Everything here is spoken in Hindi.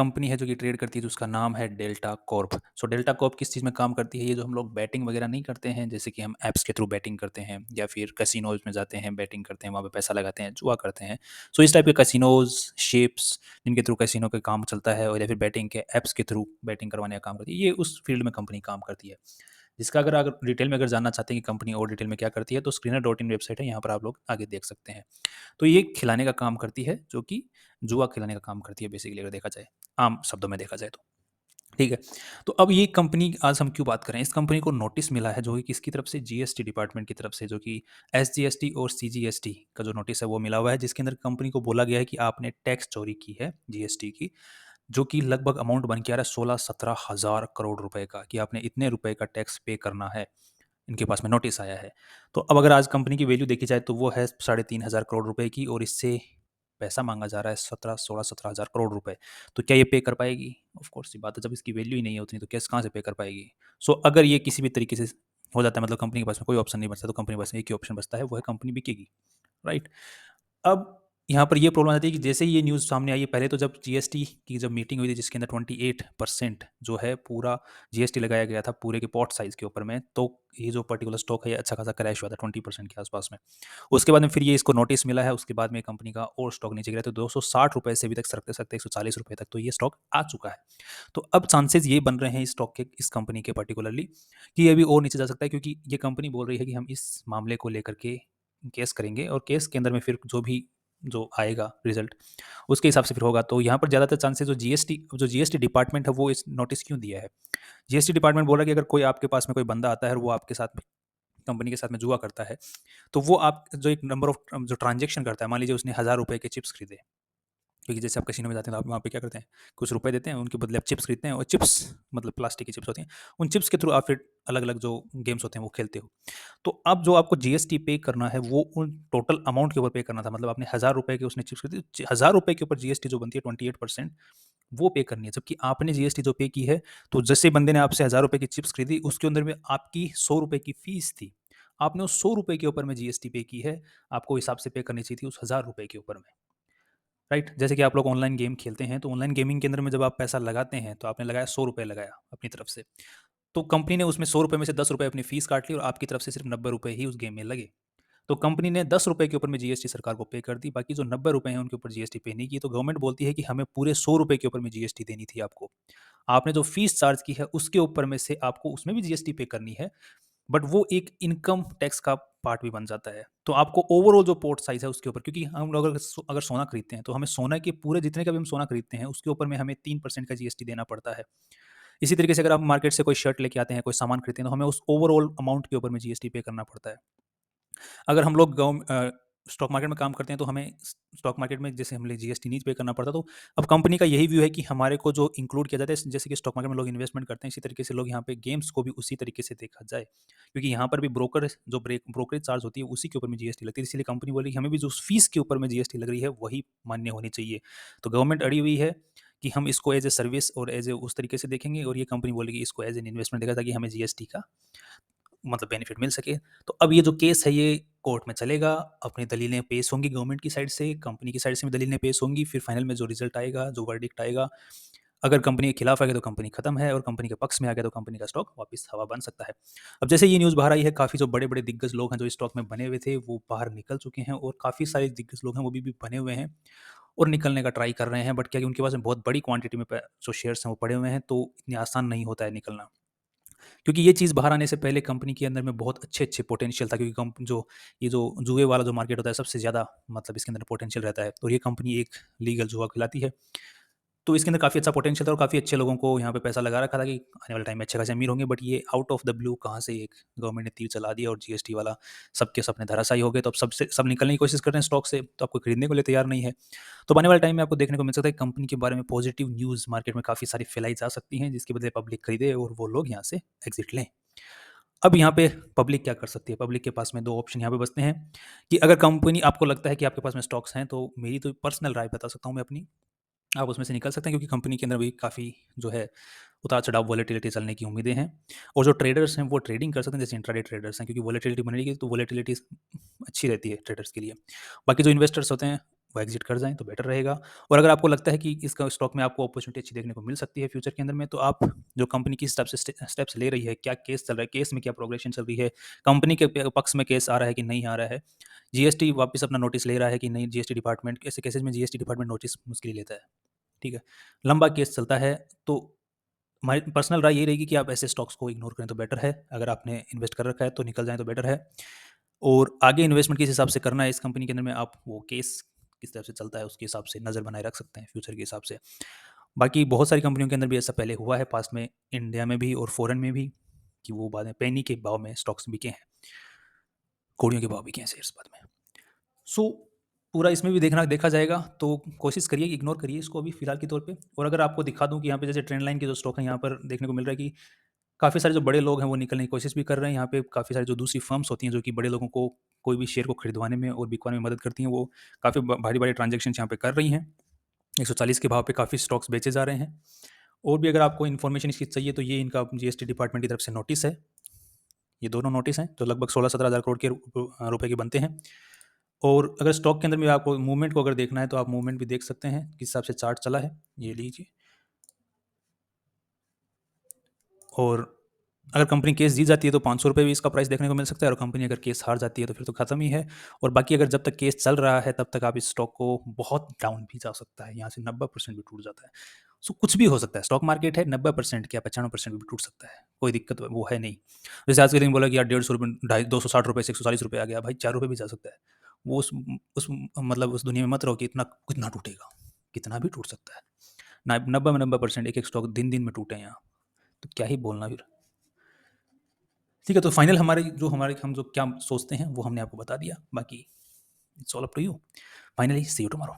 कंपनी है जो कि ट्रेड करती है, जिसका नाम है delta Corp. So delta Corp किस चीज़ में काम करती है? ये जो हम लोग बैटिंग वगैरह नहीं करते हैं, जैसे कि हम ऐप्स के थ्रू बैटिंग करते हैं या फिर कैसीनोज़ में जाते हैं, बैटिंग करते हैं, वहाँ पे पैसा लगाते हैं, जुआ करते हैं। सो इस टाइप के कैसीनोज़, शिप्स जिनके थ्रू कैसीनो का काम चलता है, और या फिर बैटिंग के ऐप्स के थ्रू बैटिंग करवाने का काम करती है, ये उस फील्ड में कंपनी काम करती है। जिसका अगर अगर डिटेल में अगर जानना चाहते हैं कि कंपनी और डिटेल में क्या करती है, तो स्क्रीनर डॉट इन वेबसाइट है, यहाँ पर आप लोग आगे देख सकते हैं। तो ये खिलाने का काम करती है, जो कि जुआ खिलाने का काम करती है बेसिकली, अगर देखा जाए, आम शब्दों में देखा जाए तो। ठीक है। तो अब ये कंपनी आज हम क्यों बात करें? इस कंपनी को नोटिस मिला है जो कि किसकी तरफ से? जीएसटी डिपार्टमेंट की तरफ से, जो कि एसजीएसटी और सीजीएसटी का जो नोटिस है वो मिला हुआ है, जिसके अंदर कंपनी को बोला गया है कि आपने टैक्स चोरी की है जीएसटी की, जो कि लगभग अमाउंट बन के आ रहा है 16-17 हज़ार करोड़ रुपए का, कि आपने इतने रुपए का टैक्स पे करना है। इनके पास में नोटिस आया है। तो अब अगर आज कंपनी की वैल्यू देखी जाए तो वो है 3,500 करोड़ रुपए की, और इससे पैसा माँगा जा रहा है 16-17 हज़ार करोड़ रुपए। तो क्या ये पे कर पाएगी? ऑफ़ कोर्स सी बात है, जब इसकी वैल्यू ही नहीं है उतनी, तो कैसे कहाँ से पे कर पाएगी? सो अगर ये किसी भी तरीके से हो जाता है, मतलब कंपनी के पास में कोई ऑप्शन नहीं बचता, तो कंपनी के पास में एक ही ऑप्शन बचता है, वो है कंपनी बिकेगी, राइट? अब यहाँ पर ये प्रॉब्लम आती है कि जैसे ही ये न्यूज़ सामने आई है, पहले तो जब जीएसटी की जब मीटिंग हुई थी, जिसके अंदर 28% जो है पूरा जीएसटी लगाया गया था पूरे के पॉट साइज़ के ऊपर में, तो ये जो पर्टिकुलर स्टॉक है ये अच्छा खासा क्रैश हुआ था 20% के आसपास में। उसके बाद में फिर ये इसको नोटिस मिला है, उसके बाद में कंपनी का और स्टॉक नीचे गिरा, तो ₹260 से अभी तक सरकते-सरकते ₹140 तक तो ये स्टॉक आ चुका है। तो अब चांसेज़ ये बन रहे हैं इस स्टॉक के, इस कंपनी के पर्टिकुलरली, कि ये अभी और नीचे जा सकता है, क्योंकि ये कंपनी बोल रही है कि हम इस मामले को लेकर के केस करेंगे, और केस के अंदर में फिर जो आएगा रिज़ल्ट, उसके हिसाब से फिर होगा। तो यहाँ पर ज़्यादातर चांसेस जो जीएसटी डिपार्टमेंट है, वो इस नोटिस क्यों दिया है? जीएसटी डिपार्टमेंट बोल रहा है कि अगर कोई आपके पास में कोई बंदा आता है और वो आपके साथ में कंपनी के साथ में जुआ करता है, तो वो आप जो एक नंबर ऑफ जो ट्रांज़ैक्शन करता है, मान लीजिए उसने ₹1000 के चिप्स खरीदे, क्योंकि जैसे आप कैसीनो में जाते हैं तो आप वहाँ पे क्या करते हैं, कुछ रुपए देते हैं, उनके बदले आप चिप्स खरीदते हैं, और चिप्स मतलब प्लास्टिक की चिप्स होती हैं, उन चिप्स के थ्रू आप फिर अलग-अलग जो गेम्स होते हैं वो खेलते हो। तो अब जो आपको जीएसटी पे करना है, वो उन टोटल अमाउंट के ऊपर पे करना था, मतलब आपने ₹1000 के उसने चिप्स खरीदी, ₹1000 के ऊपर जीएसटी जो बनती है 28%, वो पे करनी है। जबकि आपने जीएसटी जो पे की है, तो जैसे बंदे ने आपसे ₹1000 की चिप्स खरीदी, उसके अंदर में आपकी ₹100 की फीस थी। आपने उस ₹100 के ऊपर में जीएसटी पे की है, आपको हिसाब से पे करनी चाहिए थी उस ₹1000 के ऊपर में। राइट? जैसे कि आप लोग ऑनलाइन गेम खेलते हैं, तो ऑनलाइन गेमिंग के अंदर में जब आप पैसा लगाते हैं, तो आपने लगाया ₹100 लगाया अपनी तरफ से। तो कंपनी ने उसमें ₹100 में से ₹10 अपनी फीस काट ली, और आपकी तरफ से सिर्फ़ ₹90 ही उस गेम में लगे। तो कंपनी ने ₹10 के ऊपर में जीएसटी सरकार को पे कर दी, बाकी जो ₹90 हैं उनके ऊपर जीएसटी पे नहीं की। तो गवर्नमेंट बोलती है कि हमें पूरे ₹100 के ऊपर में जीएसटी देनी थी आपको। आपने जो फीस चार्ज की है उसके ऊपर में से आपको उसमें भी जीएसटी पे करनी है, बट वो एक इनकम टैक्स का पार्ट भी बन जाता है। तो आपको ओवरऑल जो पोर्ट साइज़ है उसके ऊपर, क्योंकि हम लोग अगर सोना खरीदते हैं, तो हमें सोना के पूरे जितने का भी हम सोना खरीदते हैं, उसके ऊपर में हमें 3% का जीएसटी देना पड़ता है। इसी तरीके से अगर आप मार्केट से कोई शर्ट लेके आते हैं, कोई सामान खरीदते हैं, तो हमें उस ओवरऑल अमाउंट के ऊपर में जीएसटी पे करना पड़ता है। अगर हम लोग स्टॉक मार्केट में काम करते हैं, तो हमें स्टॉक मार्केट में जैसे हमें जीएसटी नहीं पे करना पड़ता। तो अब कंपनी का यही व्यू है कि हमारे को जो इंक्लूड किया जाता है, जैसे कि स्टॉक मार्केट में लोग इन्वेस्टमेंट करते हैं, इसी तरीके से लोग यहाँ पे गेम्स को भी उसी तरीके से देखा जाए, क्योंकि यहाँ पर भी ब्रोकरेज चार्ज होती है, उसी के ऊपर में जीएसटी लगती है। इसलिए कंपनी बोली कि हमें भी जो फीस के ऊपर में जीएसटी लग रही है वही मान्य होनी चाहिए। तो गवर्नमेंट अड़ी हुई है कि हम इसको एज ए सर्विस और एज ए उस तरीके से देखेंगे, और ये कंपनी बोलेगी इसको एज एन इन्वेस्टमेंट देखा, ताकि हमें जीएसटी का मतलब बेनिफिट मिल सके। तो अब ये जो केस है ये कोर्ट में चलेगा, अपनी दलीलें पेश होंगी गवर्नमेंट की साइड से, कंपनी की साइड से भी दलीलें पेश होंगी, फिर फाइनल में जो रिज़ल्ट आएगा, जो वर्डिक्ट आएगा, अगर कंपनी के खिलाफ आ गया तो कंपनी खत्म है, और कंपनी के पक्ष में आ गया तो कंपनी का स्टॉक वापस हवा बन सकता है। अब जैसे ये न्यूज़ बाहर आई है, काफ़ी जो बड़े-बड़े दिग्गज लोग हैं जो इस स्टॉक में बने हुए थे, वो बाहर निकल चुके हैं, और काफ़ी सारे दिग्गज लोग हैं वो भी बने हुए हैं और निकलने का ट्राई कर रहे हैं। बट क्या है कि उनके पास में बहुत बड़ी क्वांटिटी में जो शेयर्स हैं वो पड़े हुए हैं, तो इतनी आसान नहीं होता है निकलना। क्योंकि ये चीज़ बाहर आने से पहले कंपनी के अंदर में बहुत अच्छे-अच्छे पोटेंशियल था, क्योंकि ये जो जुए वाला जो मार्केट होता है, सबसे ज़्यादा मतलब इसके अंदर पोटेंशियल रहता है। तो ये कंपनी एक लीगल जुआ खिलाती है। तो इसके अंदर काफ़ी अच्छा पोटेंशियल था, और काफ़ी अच्छे लोगों को यहाँ पे पैसा लगा रखा था कि आने वाले टाइम में अच्छे खासे अमीर होंगे। बट ये आउट ऑफ द ब्लू कहाँ से एक गवर्नमेंट ने तीर चला दिया, और जीएसटी वाला सबके सपने धराशायी हो गए। तो अब सब निकलने की कोशिश कर रहे हैं स्टॉक से, तो आपको खरीदने को लिए तैयार नहीं है। तो आने वाले टाइम में आपको देखने को मिल सकता है कंपनी के बारे में पॉजिटिव न्यूज़ मार्केट में काफ़ी सारी फैलाई जा सकती हैं, जिसके बदले पब्लिक खरीदे और वो लोग यहाँ से एग्जिट लें। अब यहाँ पे पब्लिक क्या कर सकती है? पब्लिक के पास में 2 ऑप्शन यहाँ पे बचते हैं, कि अगर कंपनी आपको लगता है कि आपके पास में स्टॉक्स हैं, तो मेरी तो पर्सनल राय बता सकता हूँ मैं अपनी, आप उसमें से निकल सकते हैं, क्योंकि कंपनी के अंदर भी काफ़ी जो है उतार-चढ़ाव, वॉलेटिलिटी चलने की उम्मीदें हैं। और जो ट्रेडर्स हैं वो ट्रेडिंग कर सकते हैं, जैसे इंट्राडे ट्रेडर्स हैं, क्योंकि वॉलेटिलिटी बनी रहेगी तो वॉलेटिलिटी अच्छी रहती है ट्रेडर्स के लिए। बाकी जो इन्वेस्टर्स होते हैं, वो एग्जिट कर जाएँ तो बेटर रहेगा। और अगर आपको लगता है कि इसका स्टॉक में आपको अपॉर्च्युनिटी अच्छी देखने को मिल सकती है फ्यूचर के अंदर में, तो आप जो कंपनी किस हिसाब से स्टेप्स ले रही है, क्या केस चल रहा है, केस में क्या प्रोग्रेशन चल रही है, कंपनी के पक्ष में केस आ रहा है कि नहीं आ रहा है, जीएसटी वापस अपना नोटिस ले रहा है कि नहीं, जीएसटी डिपार्टमेंट ऐसे केसेस में जीएसटी डिपार्टमेंट नोटिस मुश्किल ही लेता है, ठीक है। लंबा केस चलता है तो हमारी पर्सनल राय यही रहेगी कि आप ऐसे स्टॉक्स को इग्नोर करें तो बेटर है। अगर आपने इन्वेस्ट कर रखा है तो निकल जाएँ तो बेटर है। और आगे इन्वेस्टमेंट किस हिसाब से करना है इस कंपनी के अंदर में, आप वो केस किस तरह से चलता है उसके हिसाब से नज़र बनाए रख सकते हैं फ्यूचर के हिसाब से। बाकी बहुत सारी कंपनियों के अंदर भी ऐसा पहले हुआ है पास्ट में, इंडिया में भी और फॉरेन में भी, कि वो बाद में पेनी के भाव में स्टॉक्स बिके हैं, कौड़ियों के भाव बिके हैं शेयर्स बाद में। सो पूरा इसमें भी देखा जाएगा, तो कोशिश करिए कि इग्नोर करिए इसको अभी फिलहाल के तौर पे। और अगर आपको दिखा दूँ कि यहाँ पे जैसे ट्रेंड लाइन के जो स्टॉक है यहाँ पर देखने को मिल रहा है कि काफ़ी सारे जो बड़े लोग हैं वो निकलने की कोशिश भी कर रहे हैं। यहाँ पे काफ़ी सारी जो दूसरी फर्म्स होती हैं जो कि बड़े लोगों को कोई भी शेयर को खरीदवाने में और बिकवाने में मदद करती हैं, वो काफ़ी भारी-भारी ट्रांज़ैक्शंस यहाँ पे कर रही हैं। 140 के भाव पे काफ़ी स्टॉक्स बेचे जा रहे हैं। और भी अगर आपको इन्फॉर्मेशन इसकी चाहिए तो ये इनका जीएसटी डिपार्टमेंट की तरफ से नोटिस है। ये दोनों नोटिस हैं जो लगभग 16-17 हज़ार करोड़ के रुपए के बनते हैं। और अगर स्टॉक के अंदर में आपको मूवमेंट को अगर देखना है तो आप मूवमेंट भी देख सकते हैं, किस हिसाब से चार्ट चला है। ये लीजिए। और अगर कंपनी केस जीत जाती है तो ₹500 भी इसका प्राइस देखने को मिल सकता है, और कंपनी अगर केस हार जाती है तो फिर तो खत्म ही है। और बाकी अगर जब तक केस चल रहा है तब तक आप इस स्टॉक को बहुत डाउन भी जा सकता है, यहाँ से 90% भी टूट जाता है। सो कुछ भी हो सकता है, स्टॉक मार्केट है, 90% क्या 95% भी टूट सकता है, कोई दिक्कत वो है नहीं। जैसे आज के दिन बोला कि यार ₹150 ढाई ₹260 से ₹140 आ गया, भाई ₹4 भी जा सकता है। वो उस मतलब उस दुनिया में मत रहो कि इतना कितना टूटेगा, कितना भी टूट सकता है। ना 90 में 90% एक-एक स्टॉक दिन-दिन में टूटे हैं यहाँ, तो क्या ही बोलना फिर। ठीक है, तो फाइनल हमारे हम जो क्या सोचते हैं वो हमने आपको बता दिया। बाकी it's all up to you. Finally see you tomorrow.